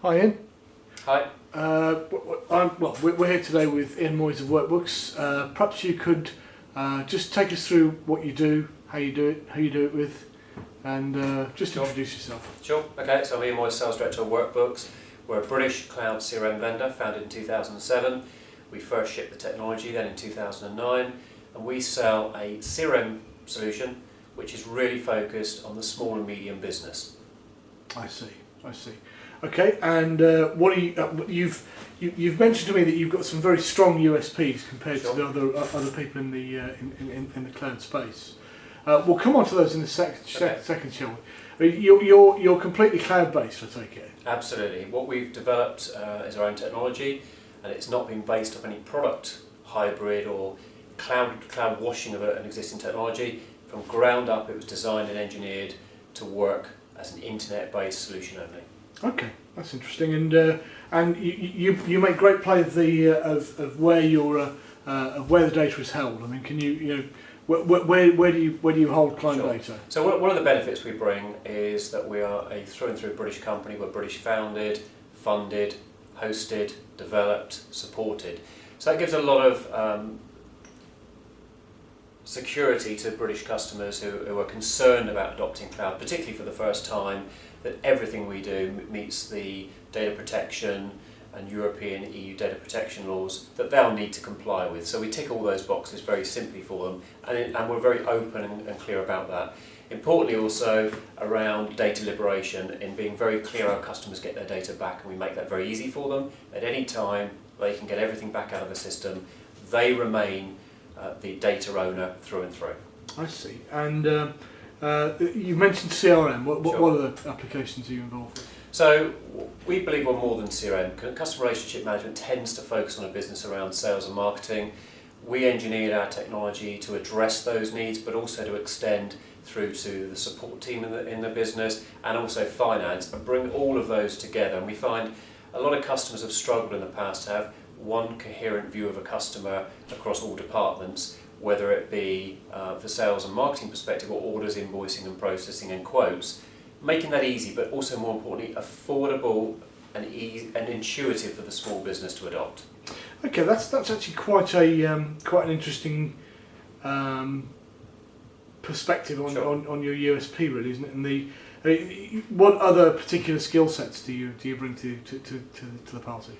Hi Ian. Hi. We're here today with Ian Moyse of Workbooks. Perhaps you could just take us through what you do, how you do it, who you do it with, and just introduce yourself. Sure. Okay, so I'm Ian Moyse, Sales Director of Workbooks. We're a British cloud CRM vendor founded in 2007. We first shipped the technology then in 2009, and we sell a CRM solution which is really focused on the small and medium business. I see. Okay, and what are you've mentioned to me that you've got some very strong USPs compared Sure. to the other people in the cloud space. We'll come on to those in a second, shall we? You're completely cloud based, I take it. Absolutely. What we've developed is our own technology, and it's not been based off any product hybrid or cloud washing of an existing technology. From ground up, it was designed and engineered to work as an internet-based solution only. Okay, that's interesting, and you make great play of of where the data is held. I mean, can where do you hold client Sure. data? So one of the benefits we bring is that we are a through and through British company. We're British founded, funded, hosted, developed, supported. So that gives a lot of security to British customers who are concerned about adopting cloud, particularly for the first time, that everything we do meets the data protection and European EU data protection laws that they'll need to comply with. So we tick all those boxes very simply for them, and we're very open and clear about that. Importantly also around data liberation, in being very clear our customers get their data back, and we make that very easy for them. At any time they can get everything back out of the system. They remain the data owner through and through. I see. And you mentioned CRM. What Sure. what other applications are you involved with? So we believe we're more than CRM. Customer relationship management tends to focus on a business around sales and marketing. We engineered our technology to address those needs, but also to extend through to the support team in the business, and also finance, and bring all of those together. And we find a lot of customers have struggled in the past to have one coherent view of a customer across all departments, whether it be for sales and marketing perspective, or orders, invoicing and processing and quotes. Making that easy, but also more importantly affordable and easy and intuitive for the small business to adopt. Okay, that's actually quite an interesting perspective on, Sure. on your USP, really, isn't it? And what other particular skill sets do you bring to the party?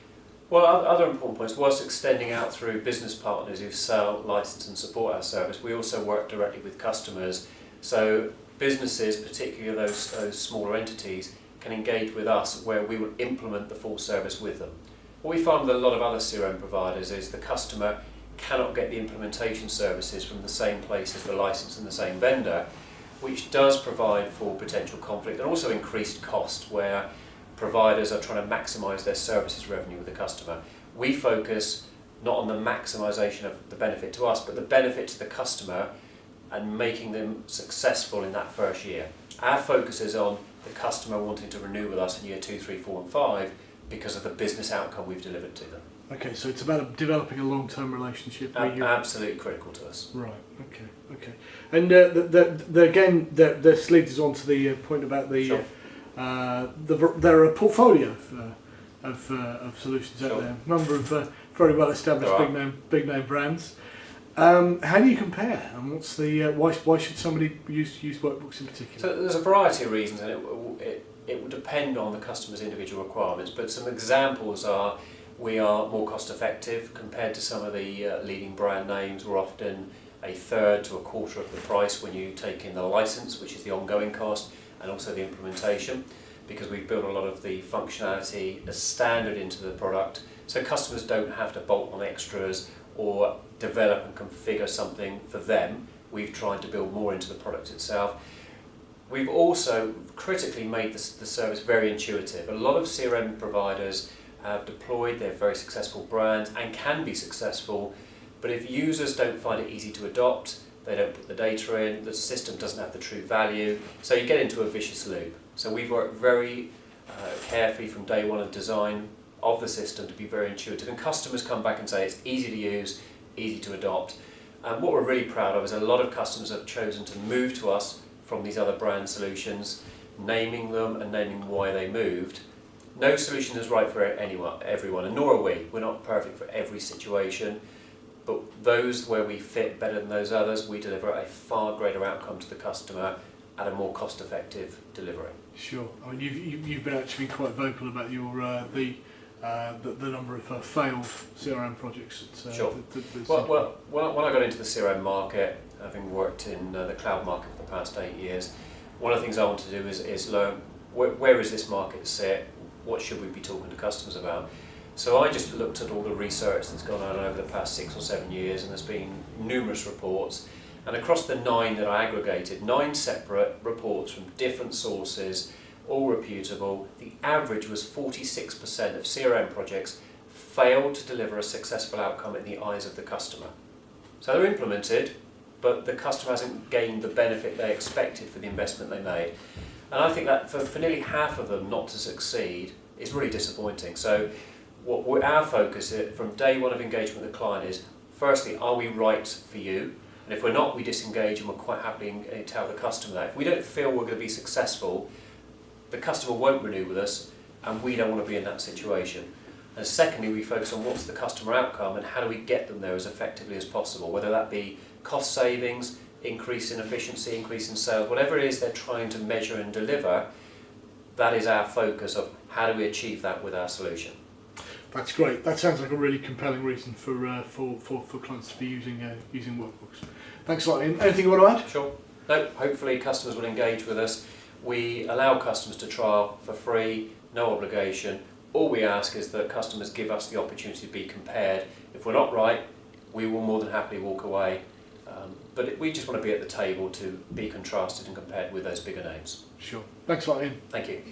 Well, other important points, whilst extending out through business partners who sell, license and support our service, we also work directly with customers. So businesses, particularly those smaller entities, can engage with us where we will implement the full service with them. What we find with a lot of other CRM providers is the customer cannot get the implementation services from the same place as the license and the same vendor, which does provide for potential conflict and also increased cost where providers are trying to maximise their services revenue with the customer. We focus not on the maximisation of the benefit to us, but the benefit to the customer and making them successful in that first year. Our focus is on the customer wanting to renew with us in year 2, 3, 4 and 5 because of the business outcome we've delivered to them. Okay, so it's about developing a long-term relationship. Absolutely critical to us. Right. Okay. And again, this leads us on to the point about the. Sure. There are a portfolio of solutions out Sure. there. A number of very well established big name brands. How do you compare? And what's the why should somebody use Workbooks in particular? So there's a variety of reasons, and it will depend on the customer's individual requirements. But some examples are: we are more cost effective compared to some of the leading brand names. We're often a third to a quarter of the price when you take in the license, which is the ongoing cost, and also the implementation, because we've built a lot of the functionality as standard into the product, so customers don't have to bolt on extras or develop and configure something for them. We've tried to build more into the product itself. We've also critically made the service very intuitive. A lot of CRM providers have deployed their very successful brands and can be successful, but if users don't find it easy to adopt, they don't put the data in, the system doesn't have the true value, so you get into a vicious loop. So we've worked very carefully from day one of design of the system to be very intuitive, and customers come back and say it's easy to use, easy to adopt. And what we're really proud of is a lot of customers have chosen to move to us from these other brand solutions, naming them and naming why they moved, No solution is right for everyone, and nor are we. We're not perfect for every situation, but those where we fit better than those others, we deliver a far greater outcome to the customer at a more cost-effective delivery. Sure. I mean, you've been actually quite vocal about your the number of failed CRM projects. Sure. Well, when I got into the CRM market, having worked in the cloud market for the past 8 years, one of the things I want to do is learn where is this market sit, what should we be talking to customers about. So I just looked at all the research that's gone on over the past 6 or 7 years, and there's been numerous reports. And across the 9 that I aggregated, 9 separate reports from different sources, all reputable, the average was 46% of CRM projects failed to deliver a successful outcome in the eyes of the customer. So they're implemented, but the customer hasn't gained the benefit they expected for the investment they made. And I think that for nearly half of them not to succeed is really disappointing. So our focus from day one of engagement with the client is, firstly, are we right for you? And if we're not, we disengage, and we'll quite happily tell the customer that. If we don't feel we're going to be successful, the customer won't renew with us, and we don't want to be in that situation. And secondly, we focus on what's the customer outcome and how do we get them there as effectively as possible, whether that be cost savings, increase in efficiency, increase in sales, whatever it is they're trying to measure and deliver, that is our focus of how do we achieve that with our solution. That's great. That sounds like a really compelling reason for clients to be using Workbooks. Thanks a lot, Ian. Anything you want to add? Sure. No, hopefully customers will engage with us. We allow customers to trial for free, no obligation. All we ask is that customers give us the opportunity to be compared. If we're not right, we will more than happily walk away. But we just want to be at the table to be contrasted and compared with those bigger names. Sure. Thanks a lot, Ian. Thank you.